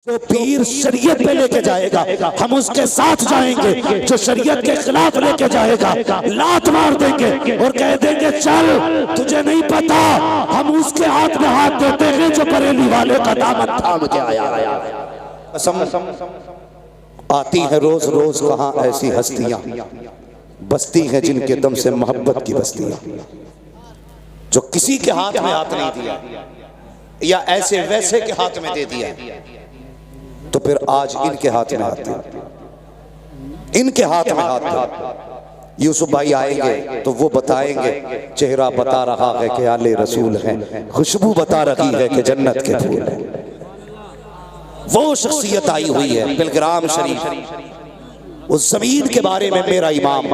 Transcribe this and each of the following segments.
जो पीर शरीयत पे लेके जाएगा हम उसके साथ जाएंगे, जो शरीयत के खिलाफ लेके जाएगा लात मार देंगे और कह देंगे चल तुझे नहीं पता, हम उसके हाथ में हाथ देते हैं जो बरेली वाले का दामन थाम के आया। कसम आती है रोज रोज कहाँ ऐसी हस्तियां बस्ती हैं जिनके दम से मोहब्बत की बस्तियां, जो किसी के हाथ में हाथ नहीं दिया या ऐसे वैसे के हाथ में दे दिया तो फिर आज इनके हाथ में हाथ है, इनके हाथ में हाथ है। यूसुफ भाई आएंगे तो वो बताएंगे चेहरा बता रहा है कि आले रसूल हैं, खुशबू बता रही है कि जन्नत के फूल हैं। वो शख्सियत आई हुई है बिलग्राम शरीफ। उस जमीन के बारे में मेरा इमाम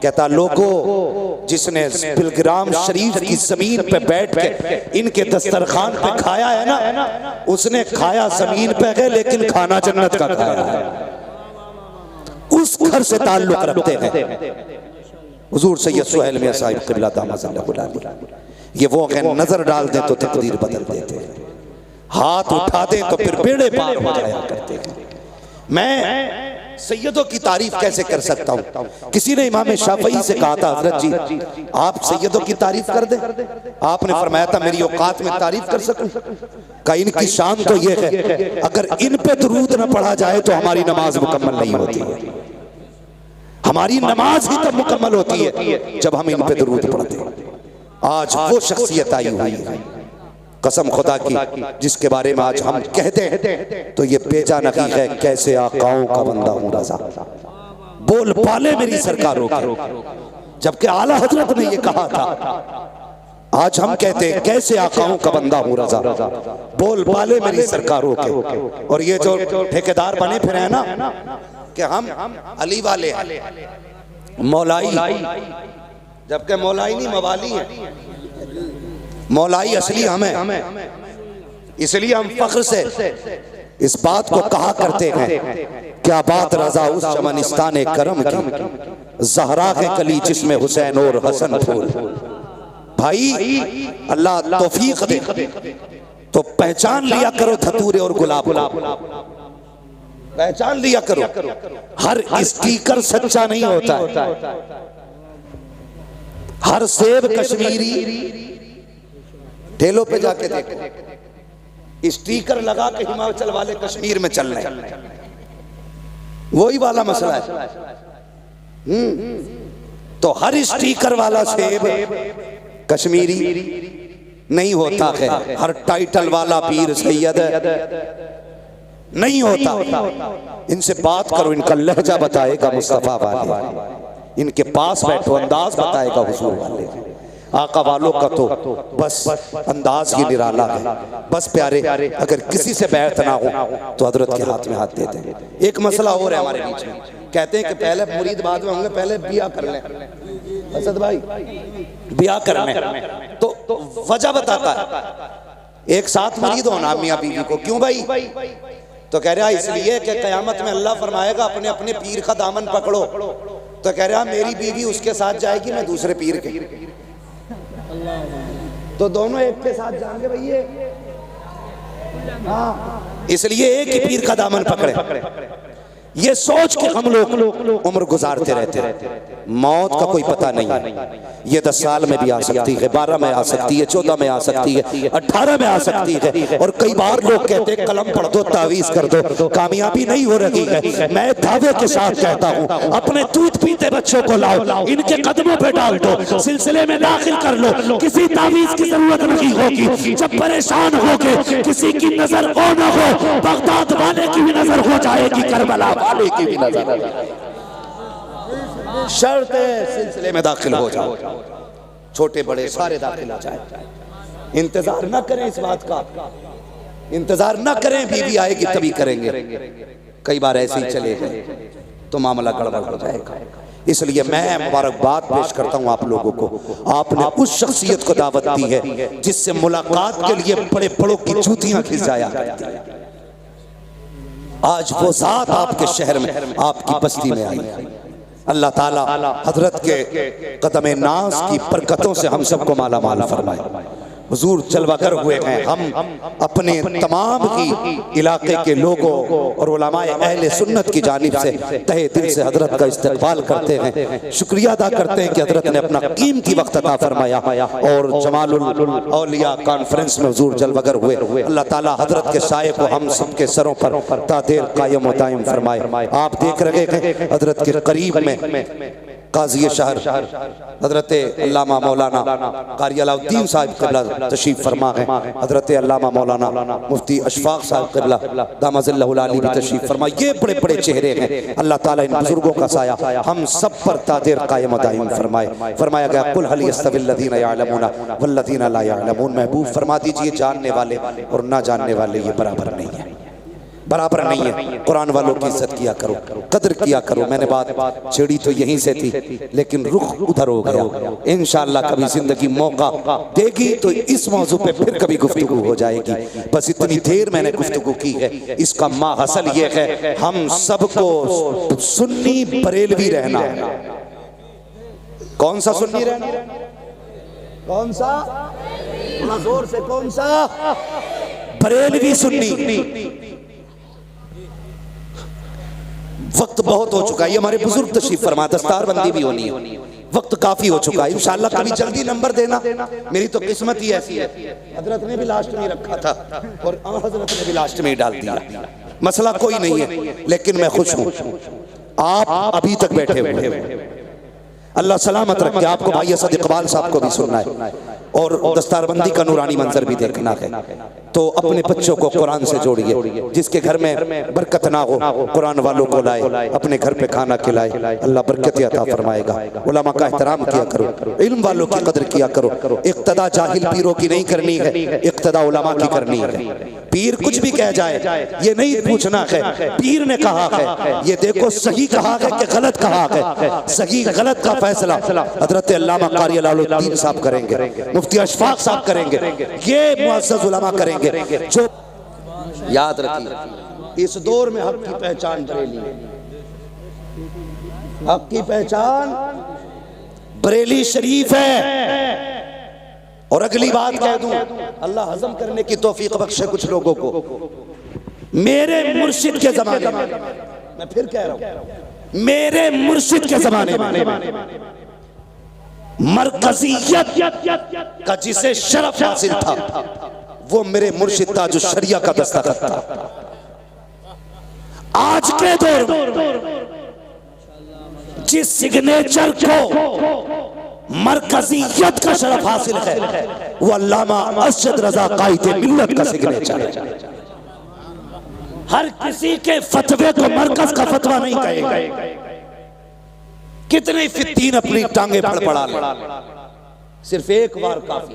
कहता लोगों जिसने बिलग्राम शरीफ की जमीन पे बैठ के इनके दस्तरखान पे खाया है ना, उसने खाया जमीन पे है लेकिन खाना जन्नत का खाया है। उस घर से ताल्लुक रखते हैं हुजूर सैयद सुहेल मियां साहिब क़िबला दामद, ये वो है नजर डाल दे तो तकदीर बदल देते हैं, हाथ उठा दे तो फिर बेड़े पार हो जाया करते हैं। मैं सैयदों की तारीफ कैसे कर सकता हूँ? किसी ने इमाम शाफई से कहा था हजरत जी आप सैयदों की तारीफ कर दें, आपने फरमाया था मेरी औकात में तारीफ कर सकूं? का इनकी शान तो ये है अगर इन पे दुरूद न पढ़ा जाए तो हमारी नमाज मुकम्मल नहीं होती है। हमारी नमाज ही तब मुकम्मल होती है जब हम इन पे दुरूद पढ़ते हैं। आज वो शख्सियत आई हुई है कसम खुदा की जिसके बारे में आज हम कहते हैं तो ये बेजा नहीं है कैसे आकाओं का बंदा हूं रजा, बोल पाले मेरी सरकारों के, जबकि आला हजरत ने ये कहा था। आज हम कहते हैं कैसे आकाओं का बंदा हूं रजा, बोल पाले मेरी सरकारों के। और ये जो ठेकेदार बने फिर है ना कि हम अली वाले हैं मौलाई, जबकि मौलाई नहीं मवाली है, मौलाई असली हमें। इसलिए हम फख्र से इस बात को कहा करते हैं क्या बात रजा उस चमनिस्तान करम की, ज़हरा के कली जिसमें हुसैन और हसन फूल। भाई अल्लाह तौफीक दे तो पहचान लिया करो धतूरे और गुलाब, पहचान लिया करो। हर स्टीकर सच्चा नहीं होता है, हर सेब कश्मीरी ठेलों पे जाके देखो स्टीकर लगा के हिमाचल वाले कश्मीर में चल रहे हैं, वही वाला मसला है। तो हर स्टीकर वाला सेब कश्मीरी नहीं होता है, हर टाइटल वाला पीर सैयद नहीं होता। इनसे बात करो, इनका लहजा बताएगा मुस्तफा वाले, इनके पास बैठो अंदाज बताएगा हुजूर वाले। आका वालों का तो बस अंदाज ही निराला है। बस प्यारे अगर किसी से बैत ना हो तो हजरत के हाथ में हाथ देते हैं। एक मसला और है हमारे बीच में, कहते हैं कि पहले मुरीद बाद में होंगे, पहले बिया कर लें। असद भाई बिया कर लें तो वजह बताता है एक साथ मुरीद होना मियां बीवी को, क्यों भाई? तो कह रहा इसलिए कि कयामत में अल्लाह फरमाएगा अपने अपने पीर का दामन पकड़ो। तो कह रहा मेरी बीवी उसके साथ जाएगी, मैं दूसरे पीर के, तो दोनों एक के साथ जाएंगे भैया। हाँ इसलिए एक ही पीर का दामन पकड़े, ये सोच के हम लोग उम्र गुजारते रहते हैं। मौत का कोई पता नहीं है, ये 10 साल में भी आ सकती है, 12 में आ सकती है, 14 में आ सकती है, 18 में आ सकती है। और कई बार लोग कहते हैं कलम पढ़ दो तावीज कर दो, कामयाबी नहीं हो रही है। मैं दावे के साथ कहता हूँ अपने दूध पीते बच्चों को लाओ, इनके कदमों पे डाल दो, सिलसिले में दाखिल कर लो, किसी तावीज की जरूरत नहीं होगी। जब परेशान होगे किसी की नजर हो न हो, बगदाद वाले की भी नजर हो जाएगी, करबला वाले की भी नजर। शर्त सिलसिले में दाखिल हो जाओ, छोटे बड़े सारे दाखिल हो जाए। इंतजार न करें, इस बात का इंतजार न करें बीवी आएगी तभी करेंगे। कई बार ऐसे ही चले गए तो मामला गड़बड़ हो जाएगा। इसलिए मैं मुबारकबाद पेश करता हूं आप लोगों को, आपने उस शख्सियत को दावत दी है जिससे मुलाकात के लिए बड़े बड़ों की जूतियां खिंचाया करती है। आज वो जात आपके शहर में आपकी बस्ती में आई। अल्लाह ताला हजरत के कदम नाज की बरकतों से हम सबको माला माल फरमाए। हुजूर जलवागर हुए हैं। हम अपने तमाम ही इलाके के लोगों और उलमाए अहले सुन्नत की जानिब से तहे दिल से हजरत का इस्तकबाल करते हैं, शुक्रिया अदा करते हैं कि हजरत ने अपना कीमती वक्त अता फरमाया और जमालुल औलिया कॉन्फ्रेंस में हुजूर जलवागर हुए। अल्लाह ताला हजरत के साये को हम सबके सरों पर तादेर कायम व दायम फरमाए। आप देख रहे हैं हजरत के करीब में काज़ी शहर हजरत अल्लामा मौलाना कारी अलाउद्दीन साहब क़िबला तशरीफ फरमा है। हजरत अल्लामा मौलाना मुफ्ती अशफाक साहब क़िबला दामज़िल्लहुल आली भी तशरीफ फरमा। ये बड़े बड़े चेहरे हैं। अल्लाह ताला इन बुजुर्गों का साया हम सब पर तादेर कायम दायम फरमाए। फरमाया गया कुल हल यस्तविल लज़ीना यअलमूना वल्लज़ीना ला यअलमून। महबूब फरमा दीजिए जानने वाले और ना जानने वाले ये बराबर नहीं है, बराबर नहीं है। कुरान वालों की इज्जत किया करो, कदर किया करो। मैंने बात छेड़ी तो यहीं से थी लेकिन रुख उधर हो गया। इंशाअल्लाह कभी जिंदगी मौका देगी तो इस मौजू पे फिर कभी गुफ्तगू हो जाएगी। बस इतनी देर मैंने गुफ्तगू की है। इसका माहसल ये है हम सबको सुन्नी बरेलवी रहना है। कौन सा सुन्नी रहना? कौन सा? थोड़ा जोर से, कौन सा? बरेलवी सुन्नी। वक्त बहुत हो चुका है, ये हमारे बुजुर्ग तशरीफ फरमा, दस्तारबंदी भी होनी है, वक्त काफी हो चुका है। इंशाअल्लाह कभी जल्दी नंबर देना। मेरी तो किस्मत ही ऐसी है, हजरत ने भी लास्ट में रखा था और हजरत ने भी लास्ट में ही डाल दिया। मसला कोई नहीं है लेकिन मैं खुश हूँ आप अभी तक बैठे हुए हैं। अल्लाह सलामत रखे आपको। भाई असद इकबाल साहब को भी सुनना है और दस्तारबंदी का नूरानी मंजर भी देखना है तो अपने बच्चों को कुरान से जोड़िए। जिसके घर में बरकत ना हो कुरान वालों को लाए, अपने घर पे खाना खिलाए, अल्लाह बरकत अता फरमाएगा। उलमा का एहतराम किया करो, इल्म वालों की कदर किया करो। इक्तदा जाहिल पीरों की नहीं करनी है, इक्तदा उलमा की करनी है। पीर कुछ भी कह जाए ये नहीं पूछना है पीर ने कहा है, ये देखो सही कहा है कि गलत कहा है। सही गलत का फैसला हजरत अल्लामा कारी अलाउद्दीन साहब करेंगे, मुफ्ती अशफाक साहब करेंगे, ये मुअज़्ज़ज़ उलमा करेंगे। जो याद रखिए इस दौर में हक की पहचान बरेली है, हक की पहचान बरेली शरीफ है। और अगली बात कह दूं, अल्लाह हजम करने की तौफीक बख्शे कुछ लोगों को। मेरे मुर्शिद के जमाने में, मैं फिर कह रहा हूं, मेरे मुर्शिद के जमाने में मरकजियत का जिसे शरफ हासिल था वो मेरे मुर्शिद था जो शरिया का दस्तखत था। आज के दौर जिस सिग्नेचर को मरकजियत का शरफ हासिल है वो अल्लामा अरशद रजा कायदे मिल्लत का सिग्नेचर है। हर किसी के फतवे को मरकज का फतवा नहीं कहेगा। कितने फित्तीन अपनी टांगे फड़फड़ा ले, सिर्फ एक बार काफी,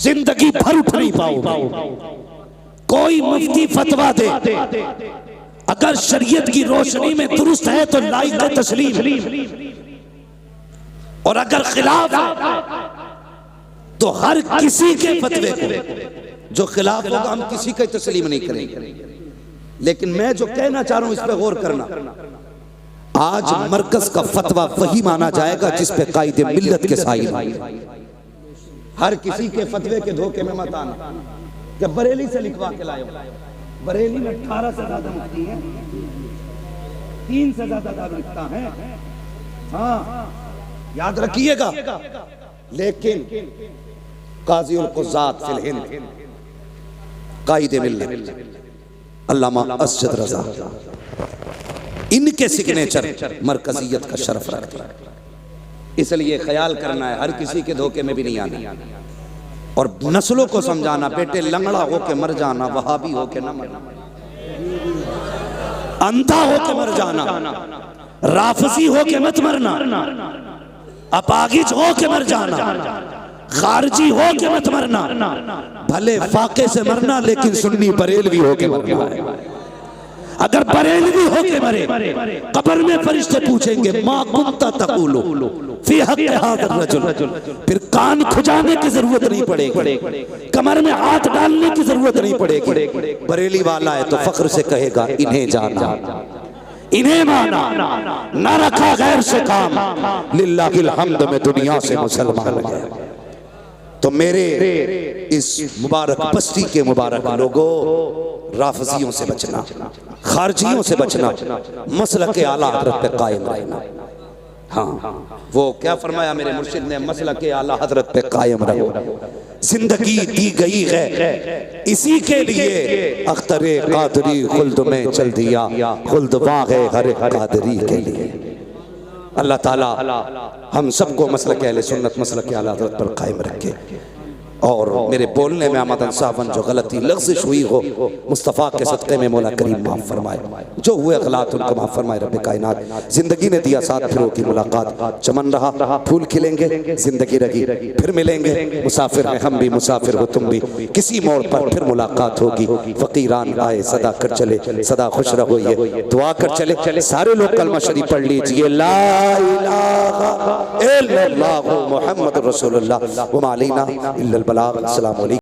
जिंदगी भर उठ नहीं पाओगे। कोई मुफ्ती फतवा दे अगर शरीयत की रोशनी में दुरुस्त है तो लाइक तस्लीम, और अगर खिलाफ है तो हर किसी के फतवे को जो खिलाफ होगा हम किसी का तस्लीम नहीं करेंगे। लेकिन मैं जो कहना चाह रहा हूं इस पे गौर करना, आज मरकज का फतवा वही माना जाएगा जिस पे कायदे मिल्लत के साहिब। हर किसी के फतवे के धोखे में मत आना। जब बरेली से लिखवा के लाए, बरेली में 18 से ज्यादा मुफ्ती हैं, 3 से ज्यादा दारुफ्ता हैं, हाँ याद रखिएगा। लेकिन काजी उल कुज़ात फिल हिंद कायदे मिल्लत अल्लामा अरशद रजा, इनके सिग्नेचर मरकजियत का शरफ रखते हैं। इसलिए ख्याल करना है, हर किसी के धोखे में भी नहीं आना और नस्लों को समझाना, बेटे लंगड़ा होके मर जाना, वहाबी होके न मरना, अंधा होके मर जाना, राफसी होके मत मरना, अपागिज होके मर जाना, खारजी होके मत मरना, भले फाके से मरना लेकिन सुन्नी बरेलवी होके मरना। अगर बरेलवी होके मरे कब्र में फरिश्ते पूछेंगे मा कुंता तक़ूलु फी हक़्क़ि हाज़ा रजुल, फिर कान खुजाने की जरूरत नहीं पड़ेगी, कमर में हाथ डालने की जरूरत नहीं पड़ेगी। बरेली वाला है तो फख्र से कहेगा इन्हें जाना, इन्हें माना, न रखा गैर से काम, लिल्लाहिल हम्द में दुनिया से मुसलमान हो गए। तो मेरे इस मुबारक बस्ती के मुबारक लोगों, राफजियों से बचना, खारजियों से बचना, मसलक के आला हजरत पे कायम रहना। हाँ, वो क्या फरमाया मेरे मुर्शिद ने, मसलक के आला हजरत पे कायम रहो। जिंदगी दी गई है इसी के लिए, अख्तरे कादरी खुल्द में चल दिया, खुल्द वागे हर कादरी के लिए। अल्लाह ताला हम सबको मसलक अहले सुन्नत, मसलक के आला हज़रत पर कायम रखे। और मेरे बोलने में आमदन सावन जो गलती लफ्ज़िश हुई हो, मुस्तफ़ा के सदक़े में मौला करीम माफ़ फरमाए। जो हुए गलत उनको माफ़ फरमाए रब कायनात। ज़िंदगी ने दिया साथ, फिर की मुलाकात, चमन रहा फूल खिलेंगे, ज़िंदगी रही फिर मिलेंगे। मुसाफिर हैं हम भी, मुसाफिर हो तुम भी, किसी मोड़ पर फिर मुलाकात होगी। फ़कीरान आए सदा कर चले, सदा खुश रहो ये दुआ कर चले। सारे लोग कलमा शरीफ पढ़ लीजिए, ला इलाहा इल्लल्लाहु मुहम्मद रसूलुल्लाह व मा अलैना इल्लल बलाग। अस्सलामु अलैकुम।